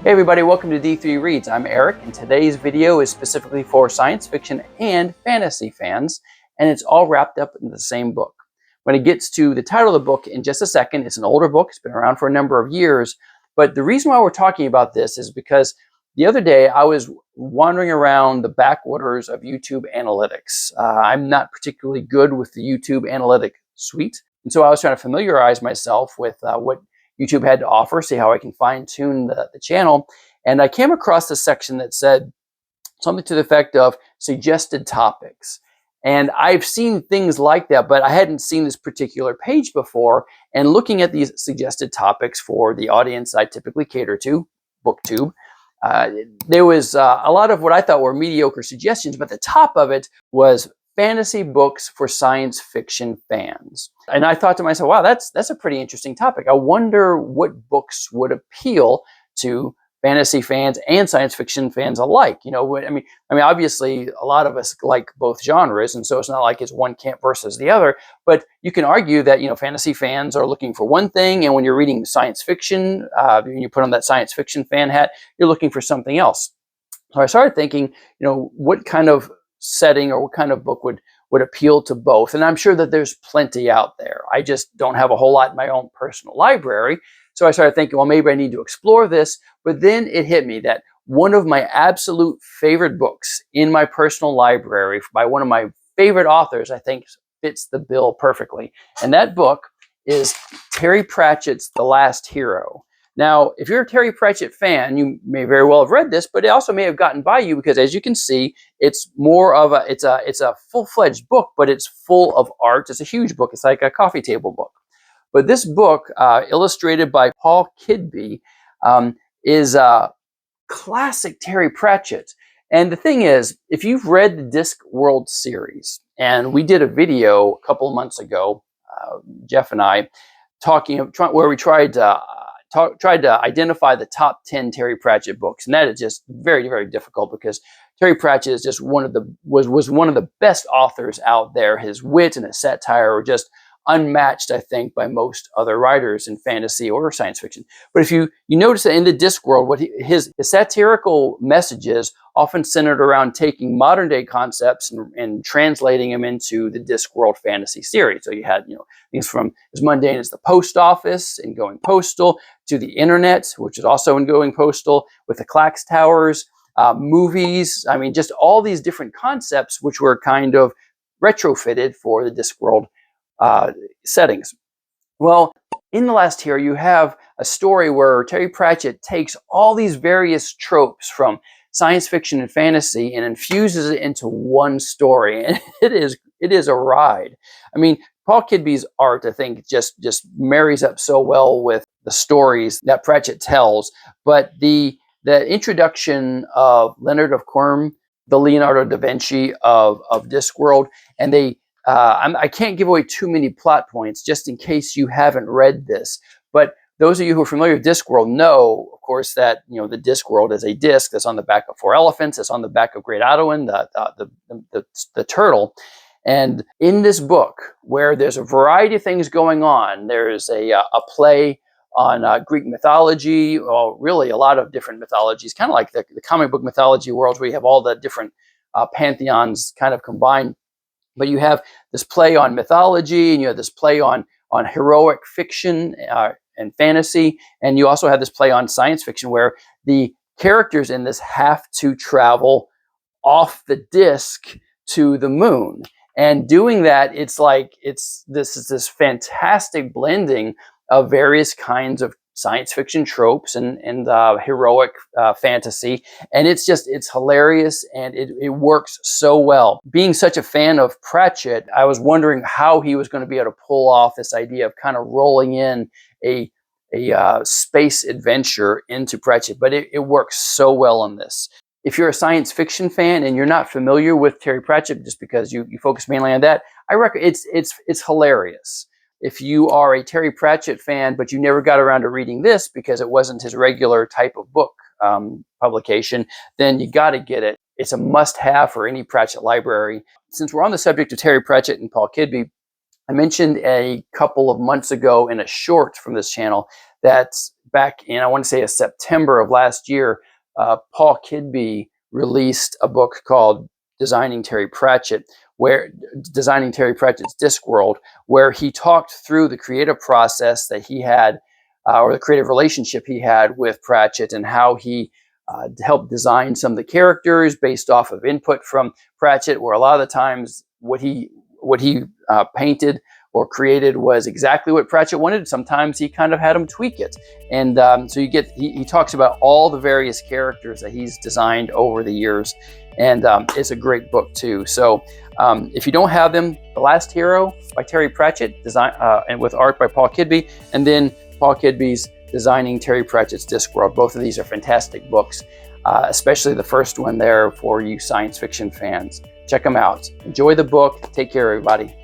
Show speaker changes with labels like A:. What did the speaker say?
A: Hey everybody, welcome to D3 Reads. I'm Eric, and today's video is specifically for science fiction and fantasy fans, and it's all wrapped up in the same book. When it gets to the title of the book in just a second, it's an older book, it's been around for a number of years, but the reason why we're talking about this is because the other day I was wandering around the backwaters of YouTube analytics. I'm not particularly good with the YouTube analytic suite, and so I was trying to familiarize myself with what YouTube had to offer, see how I can fine-tune the channel. And I came across this section that said something to the effect of suggested topics. And I've seen things like that, but I hadn't seen this particular page before. And looking at these suggested topics for the audience I typically cater to, BookTube, there was a lot of what I thought were mediocre suggestions, but the top of it was fantasy books for science fiction fans. And I thought to myself, wow, that's a pretty interesting topic. I wonder what books would appeal to fantasy fans and science fiction fans alike. You know, I mean, obviously a lot of us like both genres, and so it's not like it's one camp versus the other, but you can argue that, you know, fantasy fans are looking for one thing, and when you're reading science fiction, when you put on that science fiction fan hat, you're looking for something else. So I started thinking, you know, what kind of setting or what kind of book would appeal to both. And I'm sure that there's plenty out there. I just don't have a whole lot in my own personal library. So I started thinking, well, maybe I need to explore this. But then it hit me that one of my absolute favorite books in my personal library by one of my favorite authors, I think fits the bill perfectly. And that book is Terry Pratchett's The Last Hero. Now, if you're a Terry Pratchett fan, you may very well have read this, but it also may have gotten by you because, as you can see, it's more of it's a full-fledged book, but it's full of art. It's a huge book. It's like a coffee table book. But this book, illustrated by Paul Kidby, is a classic Terry Pratchett. And the thing is, if you've read the Discworld series, and we did a video a couple of months ago, Jeff and I, where we tried to identify the top 10 Terry Pratchett books, and that is just very, very difficult because Terry Pratchett is just was one of the best authors out there. His wit and his satire are just unmatched, I think, by most other writers in fantasy or science fiction. But if you notice that in the Discworld, his satirical messages often centered around taking modern day concepts and translating them into the Discworld fantasy series. So you had, you know, things from as mundane as the post office and going postal to the internet, which is also in going postal, with the Clax Towers, movies. I mean, just all these different concepts which were kind of retrofitted for the Discworld settings. Well, in The Last Hero, you have a story where Terry Pratchett takes all these various tropes from science fiction and fantasy and infuses it into one story, and it is a ride. I mean, Paul Kidby's art, I think, just marries up so well with the stories that Pratchett tells. But the introduction of Leonard of Quirm, the Leonardo da Vinci of Discworld, and I can't give away too many plot points just in case you haven't read this, but those of you who are familiar with Discworld know, of course, that, you know, the Discworld is a disc that's on the back of 4 elephants. It's on the back of Great Audouin, the turtle. And in this book, where there's a variety of things going on, there's a play on Greek mythology, well, really a lot of different mythologies, kind of like the comic book mythology worlds where you have all the different pantheons kind of combined. But you have this play on mythology, and you have this play on heroic fiction and fantasy, and you also have this play on science fiction where the characters in this have to travel off the disc to the moon. And doing that, this fantastic blending of various kinds of science fiction tropes and heroic fantasy. And it's hilarious, and it works so well. Being such a fan of Pratchett, I was wondering how he was going to be able to pull off this idea of kind of rolling in a space adventure into Pratchett, but it works so well on this. If you're a science fiction fan and you're not familiar with Terry Pratchett, just because you focus mainly on that, I reckon it's hilarious. If you are a Terry Pratchett fan, but you never got around to reading this because it wasn't his regular type of book publication, then you got to get it. It's a must-have for any Pratchett library. Since we're on the subject of Terry Pratchett and Paul Kidby, I mentioned a couple of months ago in a short from this channel that back in, I want to say, September of last year, Paul Kidby released a book called Designing Terry Pratchett's Discworld, where he talked through the creative process that he had, or the creative relationship he had with Pratchett, and how he helped design some of the characters based off of input from Pratchett, where a lot of the times what he painted or created was exactly what Pratchett wanted. Sometimes he kind of had him tweak it. And so he talks about all the various characters that he's designed over the years. And it's a great book too. So if you don't have them, The Last Hero by Terry Pratchett, and with art by Paul Kidby, and then Paul Kidby's Designing Terry Pratchett's Discworld. Both of these are fantastic books, especially the first one there for you science fiction fans. Check them out. Enjoy the book. Take care, everybody.